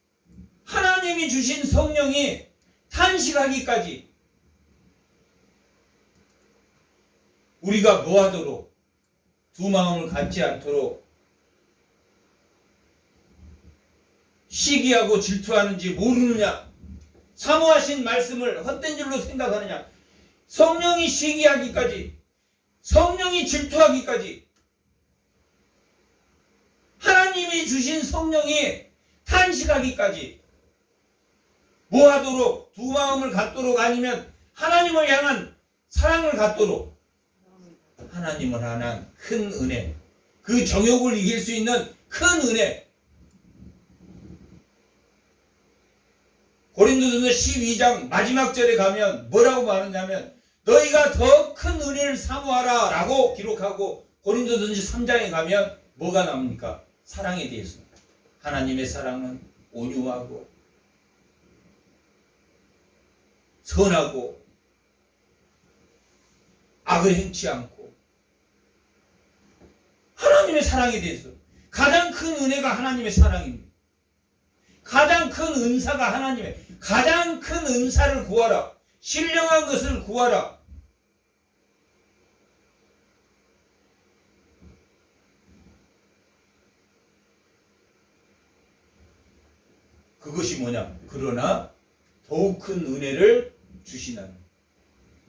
하나님이 주신 성령이 탄식하기까지 우리가 뭐하도록 두 마음을 갖지 않도록 시기하고 질투하는지 모르느냐? 사모하신 말씀을 헛된 줄로 생각하느냐? 성령이 시기하기까지, 성령이 질투하기까지, 하나님이 주신 성령이 탄식하기까지 뭐하도록? 두 마음을 갖도록, 아니면 하나님을 향한 사랑을 갖도록. 하나님을 향한 큰 은혜, 그 정욕을 이길 수 있는 큰 은혜. 고린도전서 12장 마지막 절에 가면 뭐라고 말하냐면 너희가 더 큰 은혜를 사모하라 라고 기록하고, 고린도전서 3장에 가면 뭐가 나옵니까? 사랑에 대해서. 하나님의 사랑은 온유하고 선하고 악을 행치 않고, 하나님의 사랑에 대해서 가장 큰 은혜가 하나님의 사랑입니다. 가장 큰 은사가 하나님의, 가장 큰 은사를 구하라. 신령한 것을 구하라. 그것이 뭐냐? 그러나 더욱 큰 은혜를 주시나니.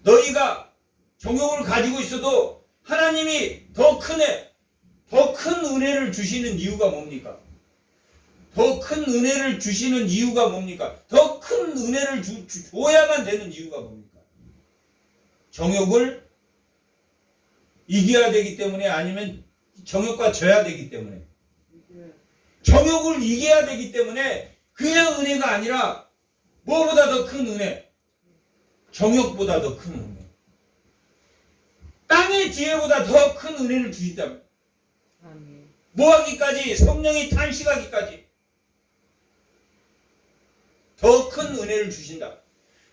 너희가 정욕을 가지고 있어도 하나님이 더 큰 은혜를 주시는 이유가 뭡니까? 더 큰 은혜를 주시는 이유가 뭡니까? 더 큰 은혜를 줘야만 되는 이유가 뭡니까? 정욕을 이겨야 되기 때문에, 아니면 정욕과 져야 되기 때문에. 정욕을 이겨야 되기 때문에 그냥 은혜가 아니라 뭐보다 더 큰 은혜, 정욕보다 더 큰 은혜, 땅의 지혜보다 더 큰 은혜를 주신다. 뭐하기까지? 성령이 탄식하기까지 더 큰 은혜를 주신다.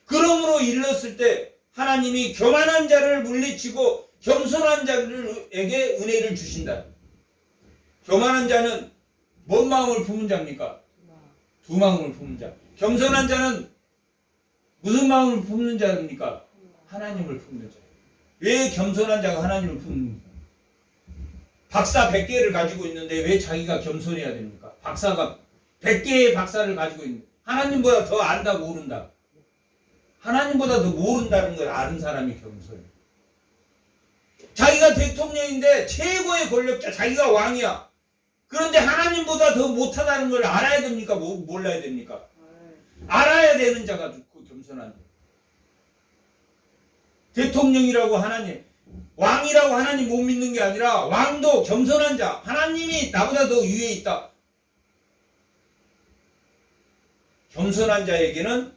그러므로 이르렀을 때 하나님이 교만한 자를 물리치고 겸손한 자들에게 은혜를 주신다. 교만한 자는 뭔 마음을 품은 자입니까? 두 마음을 품은 자. 겸손한 자는 무슨 마음을 품는 자입니까? 하나님을 품는 자. 왜 겸손한 자가 하나님을 품는 자? 박사 100개를 가지고 있는데 왜 자기가 겸손해야 됩니까? 박사가 100개의 박사를 가지고 있는데 하나님보다 더 안다 모른다. 하나님보다 더 모른다는 걸 아는 사람이 겸손해. 자기가 대통령인데 최고의 권력자, 자기가 왕이야. 그런데 하나님보다 더 못하다는 걸 알아야 됩니까? 몰라야 됩니까? 알아야 되는 자가 겸손한 자. 대통령이라고 하나님, 왕이라고 하나님 못 믿는 게 아니라 왕도 겸손한 자, 하나님이 나보다 더 위에 있다. 겸손한 자에게는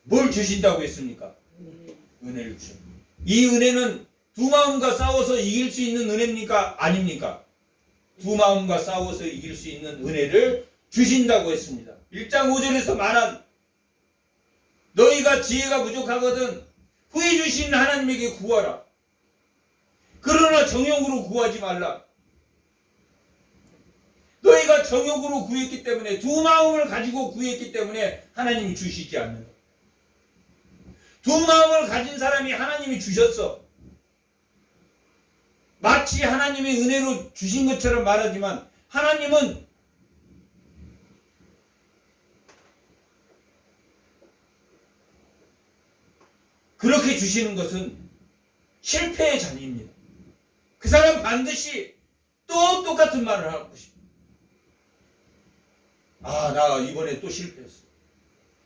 뭘 주신다고 했습니까? 은혜를 주십니다. 이 은혜는 두 마음과 싸워서 이길 수 있는 은혜입니까? 아닙니까? 두 마음과 싸워서 이길 수 있는 은혜를 주신다고 했습니다. 1장 5절에서 말한 너희가 지혜가 부족하거든 후에 주신 하나님에게 구하라. 그러나 정욕으로 구하지 말라. 너희가 정욕으로 구했기 때문에, 두 마음을 가지고 구했기 때문에 하나님이 주시지 않는다. 두 마음을 가진 사람이 하나님이 주셨어. 마치 하나님의 은혜로 주신 것처럼 말하지만 하나님은 그렇게 주시는 것은 실패의 잔입니다. 그 사람 반드시 또 똑같은 말을 하고 싶어요. 아, 나 이번에 또 실패했어.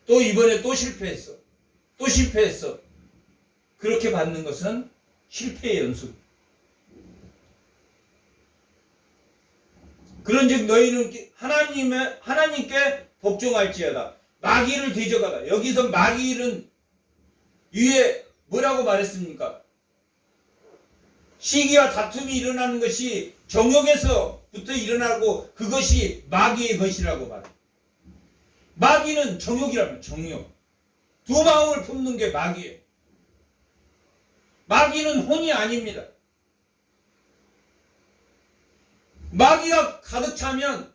또 이번에 또 실패했어. 또 실패했어. 그렇게 받는 것은 실패의 연속. 그런즉 너희는 하나님께 복종할지어다. 마귀를 대적하다. 여기서 마귀는 위에 뭐라고 말했습니까? 시기와 다툼이 일어나는 것이 정욕에서부터 일어나고 그것이 마귀의 것이라고 말합니다. 마귀는 정욕이라면 정욕. 두 마음을 품는 게 마귀예요. 마귀는 혼이 아닙니다. 마귀가 가득 차면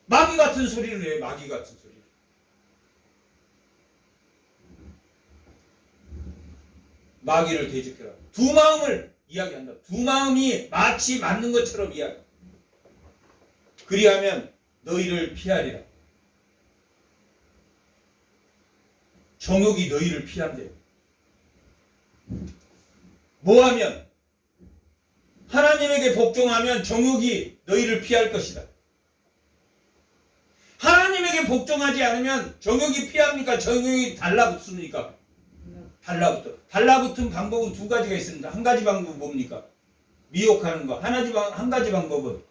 마귀 같은 소리를 해요. 마귀 같은 소리. 마귀를 대적해라. 두 마음을 이야기한다. 두 마음이 마치 맞는 것처럼 이야기. 그리하면 너희를 피하리라. 정욕이 너희를 피한대요. 뭐하면? 하나님에게 복종하면 정욕이 너희를 피할 것이다. 하나님에게 복종하지 않으면 정욕이 피합니까? 정욕이 달라붙습니까? 달라붙은 방법은 두 가지가 있습니다. 한 가지 방법은 뭡니까? 미혹하는 거. 한 가지 방법은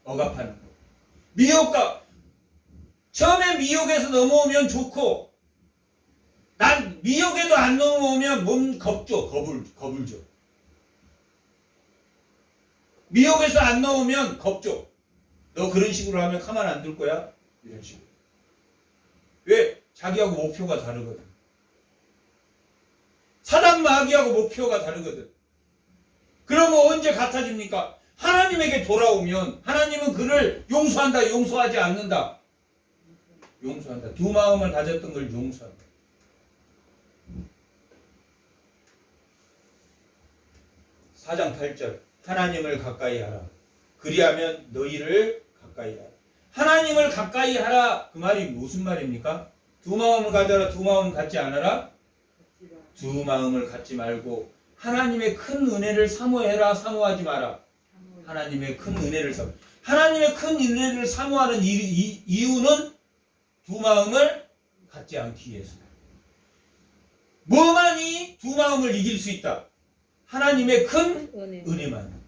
억압하는 거. 미혹과 처음에 미혹에서 넘어오면 좋고, 난 미혹에도 안 넘어오면 몸 겁줘. 겁을 줘. 미혹에서 안 넘어오면 겁줘. 너 그런 식으로 하면 가만 안 둘 거야? 이런 식으로. 왜? 자기하고 목표가 다르거든. 사단 마귀하고 목표가 다르거든. 그러면 언제 같아집니까? 하나님에게 돌아오면 하나님은 그를 용서한다, 용서하지 않는다. 용서한다. 두 마음을 가졌던 걸 용서한다. 사장 8절 하나님을 가까이 하라. 그리하면 너희를 가까이 하라. 하나님을 가까이 하라. 그 말이 무슨 말입니까? 두 마음을 가져라. 두 마음을 갖지 않아라. 두 마음을 갖지 말고 하나님의 큰 은혜를 사모해라. 사모하지 마라. 하나님의 큰 은혜를 사모. 하나님의 큰 은혜를 사모하는 이유는 두 마음을 갖지 않기 위해서. 뭐만이 두 마음을 이길 수 있다? 하나님의 큰 은혜만.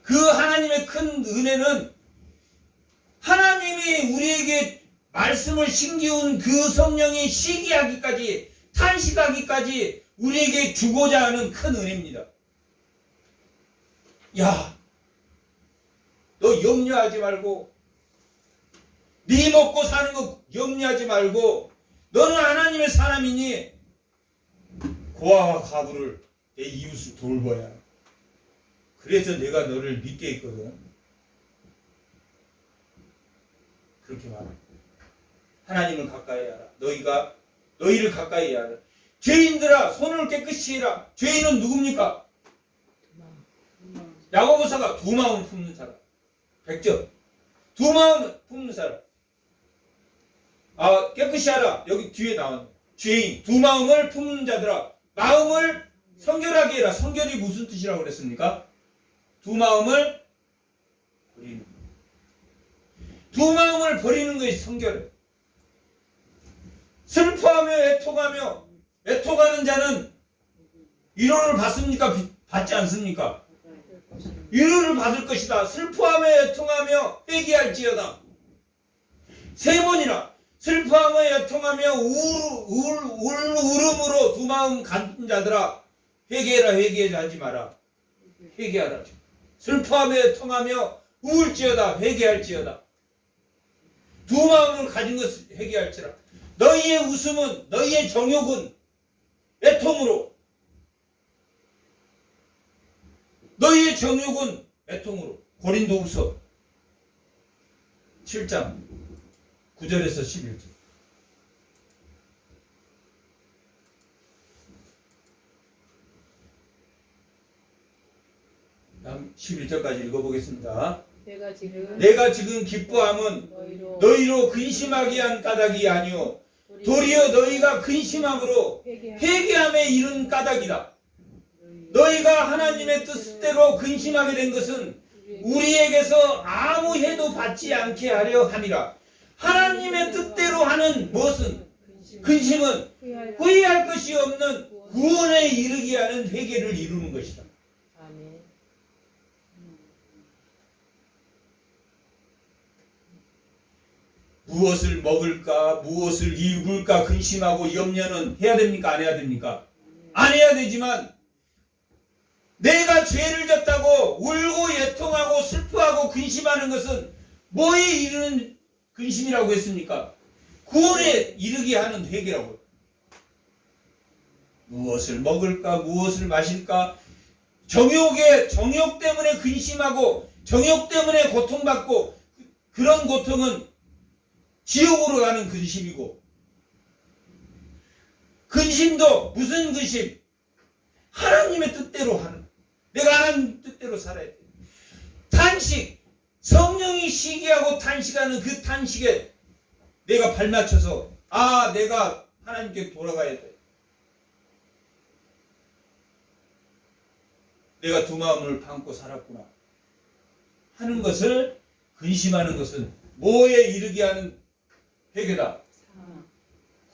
그 하나님의 큰 은혜는 하나님이 우리에게 말씀을 심기운 그 성령이 시기하기까지, 탄식하기까지 우리에게 주고자 하는 큰 은혜입니다. 야, 너 염려하지 말고, 네 먹고 사는 거 염려하지 말고, 너는 하나님의 사람이니 고아와 가부를 내 이웃을 돌봐야. 그래서 내가 너를 믿게 했거든. 그렇게 말해. 하나님을 가까이 하라. 너희를 가까이 하라. 죄인들아, 손을 깨끗이 해라. 죄인은 누굽니까? 야고보서가 두 마음을 품는 사람. 100점. 두 마음을 품는 사람. 깨끗이 하라. 여기 뒤에 나왔네. 죄인, 두 마음을 품는 자들아. 마음을 성결하게 해라. 성결이 무슨 뜻이라고 그랬습니까? 두 마음을 버리는. 두 마음을 버리는 것이 성결해. 슬퍼하며 애통하며, 애통하는 자는 위로를 받습니까? 받지 않습니까? 위로를 받을 것이다. 슬퍼하며 애통하며 회개할지어다. 세 번이나 슬퍼하며 애통하며 울음으로 두 마음 갖는 자들아, 회개해라. 회개하지 하지 마라. 회개하라. 슬퍼하며 애통하며 우울지어다. 회개할지어다. 두 마음을 가진 것을 회개할지라. 너희의 웃음은, 너희의 정욕은 애통으로, 너희의 정욕은 애통으로. 고린도후서 7장 9절에서 11절. 다음 11절까지 읽어보겠습니다. 내가 지금 기뻐함은 너희로 근심하게 한 까닭이 아니오 도리어 너희가 근심함으로 회개함에 이른 까닭이다. 너희가 하나님의 뜻대로 근심하게 된 것은 우리에게서 아무 해도 받지 않게 하려 함이라. 하나님의 뜻대로 하는 무엇은? 근심은 후회할 것이 없는 구원에 이르게 하는 회개를 이루는 것이다. 무엇을 먹을까, 무엇을 입을까 근심하고 염려는 해야 됩니까? 안 해야 됩니까? 안 해야 되지만 내가 죄를 졌다고 울고 애통하고 슬퍼하고 근심하는 것은 뭐에 이르는 근심이라고 했습니까? 구원에 이르게 하는 회개라고. 무엇을 먹을까, 무엇을 마실까, 정욕 때문에 근심하고 정욕 때문에 고통받고, 그런 고통은 지옥으로 가는 근심이고, 근심도 무슨 근심? 하나님의 뜻대로 하는, 내가 하나님 뜻대로 살아야 돼. 탄식, 성령이 시기하고 탄식하는 그 탄식에 내가 발맞춰서 내가 하나님께 돌아가야 돼. 내가 두 마음을 품고 살았구나 하는 것을, 근심하는 것은 뭐에 이르게 하는 회개다.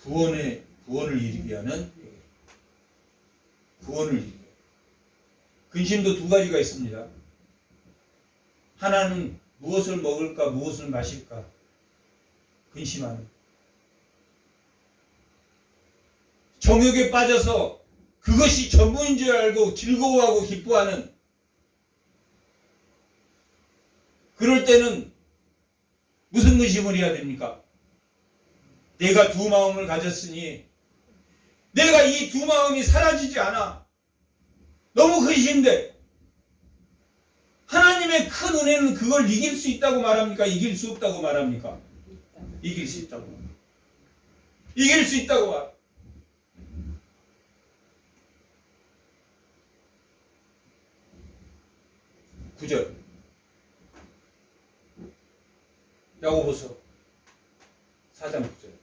구원을 이루게 하는 회개. 구원을 이루게. 근심도 두 가지가 있습니다. 하나는 무엇을 먹을까, 무엇을 마실까 근심하는. 정욕에 빠져서 그것이 전부인 줄 알고 즐거워하고 기뻐하는. 그럴 때는 무슨 근심을 해야 됩니까? 내가 두 마음을 가졌으니 내가 이 두 마음이 사라지지 않아. 너무 근심돼. 하나님의 큰 은혜는 그걸 이길 수 있다고 말합니까? 이길 수 없다고 말합니까? 이길 수 있다고. 이길 수 있다고 말. 구절. 야고보서 4장 9절.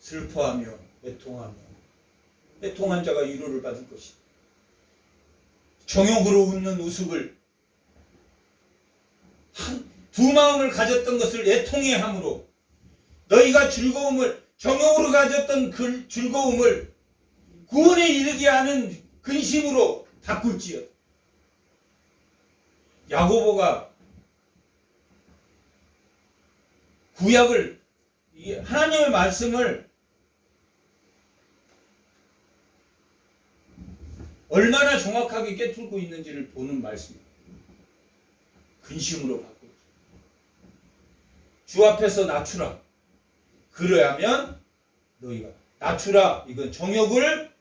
슬퍼하며 애통한 자가 위로를 받을 것이다. 정욕으로 웃는 우습을 두 마음을 가졌던 것을 애통해 함으로 너희가 정욕으로 가졌던 그 즐거움을 구원에 이르게 하는 근심으로 바꿀지어다. 야고보가 구약을 하나님의 말씀을 얼마나 정확하게 깨뚫고 있는지를 보는 말씀입니다. 근심으로 바꾸죠. 주 앞에서 낮추라. 그래야면 너희가 낮추라. 이건 정욕을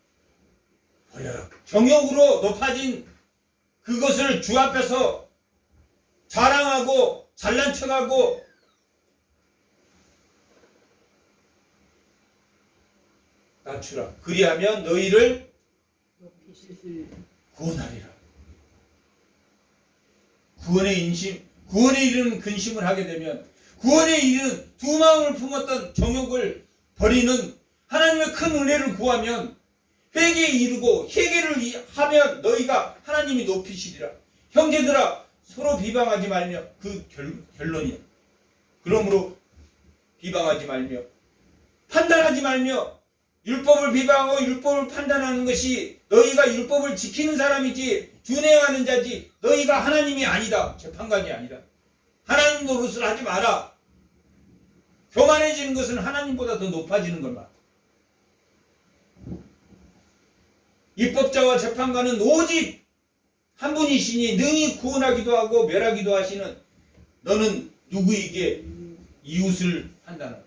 버려라. 정욕으로 높아진 그것을 주 앞에서 자랑하고 잘난 척하고 낮추라. 그리하면 너희를 구원하리라. 구원에 이르는 근심을 하게 되면 구원에 이르는 두 마음을 품었던 정욕을 버리는 하나님의 큰 은혜를 구하면 회개에 이르고 회개를 하면 너희가 하나님이 높이시리라. 형제들아 서로 비방하지 말며 그 결론이야. 그러므로 비방하지 말며 판단하지 말며 율법을 비방하고 율법을 판단하는 것이 너희가 율법을 지키는 사람이지 준행하는 자지 너희가 하나님이 아니다. 재판관이 아니다. 하나님 노릇을 하지 마라. 교만해지는 것은 하나님보다 더 높아지는 것만. 입법자와 재판관은 오직 한 분이시니 능히 구원하기도 하고 멸하기도 하시는 너는 누구에게 이웃을 판단하라.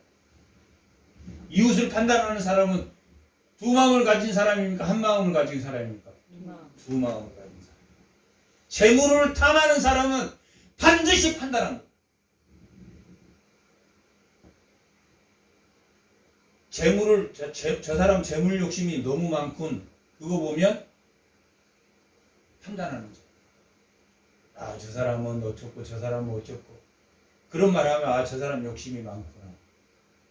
이웃을 판단하는 사람은 두 마음을 가진 사람입니까? 한 마음을 가진 사람입니까? 두 마음을 가진 사람. 재물을 탐하는 사람은 반드시 판단합니다. 저 사람 재물 욕심이 너무 많군. 그거 보면 판단하는 거죠. 아, 저 사람은 어쩌고 저 사람은 어쩌고. 그런 말 하면 아, 저 사람 욕심이 많구나.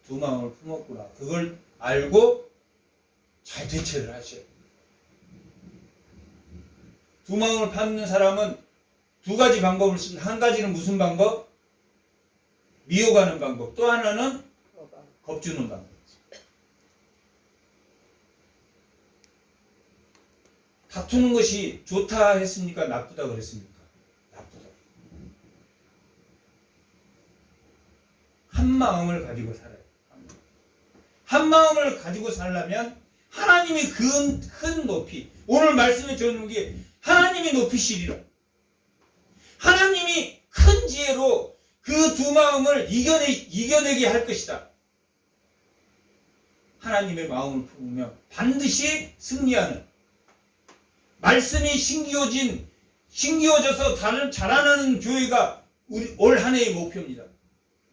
두 마음을 품었구나. 그걸 알고 잘 대처를 하셔야 돼요. 두 마음을 품는 사람은 두 가지 방법을 씁니다. 한 가지는 무슨 방법? 미혹하는 방법. 또 하나는 겁주는 방법. 다투는 것이 좋다 했습니까? 나쁘다 그랬습니까? 나쁘다. 한 마음을 가지고 살아요. 한 마음을 가지고 살려면 하나님이 큰 높이, 오늘 말씀에 적는 게 하나님이 높이시리라. 하나님이 큰 지혜로 그 두 마음을 이겨내게 할 것이다. 하나님의 마음을 품으면 반드시 승리하는, 말씀이 신기워져서 자라나는 교회가 우리 올 한 해의 목표입니다.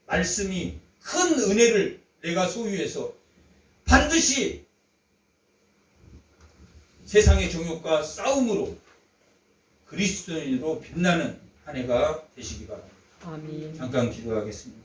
말씀이 큰 은혜를 내가 소유해서 반드시 세상의 정욕과 싸움으로 그리스도인으로 빛나는 한 해가 되시기 바랍니다. 아멘. 잠깐 기도하겠습니다.